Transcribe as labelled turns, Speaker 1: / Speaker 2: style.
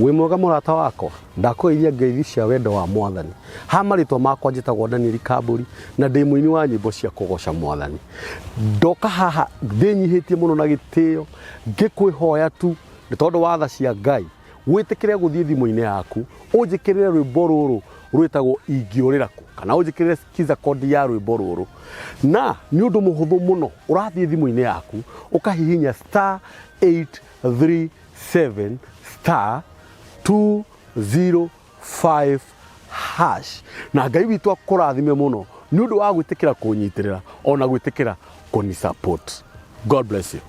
Speaker 1: Wĩ mwega mũrata wakwa, ndakũiria ngeithi cia wendo wa Mwathani. Ha marĩtwa makwa njĩtagwo Daniel Kambũri na ndĩ mũini wa nyĩmbo cia kũgoca Mwathani. Ndoka haha ndĩnyihĩtie mũno na gĩtĩo, ngĩkwĩhoya tu nĩ tondũ wa tha cia Ngai, wĩtĩkĩre gũthiĩ thimũ-inĩ yaku, ũnjĩkĩrĩre rwĩmbo rũrũ rwĩtagwo ingĩũrĩra kũ, kana ũnjĩkĩrĩre Skiza code ya rwĩmbo rũrũ. Na nĩ ũndũ mũhũthũ mũno, ũrathiĩ thimũ-inĩ yaku, ũkahihinya *837 *205# na Ngai witũ akũrathime mũno nĩ ũndũ wa gwĩtĩkĩra kũnyitĩrĩra ona gwĩtĩkĩra kũni support. God bless you.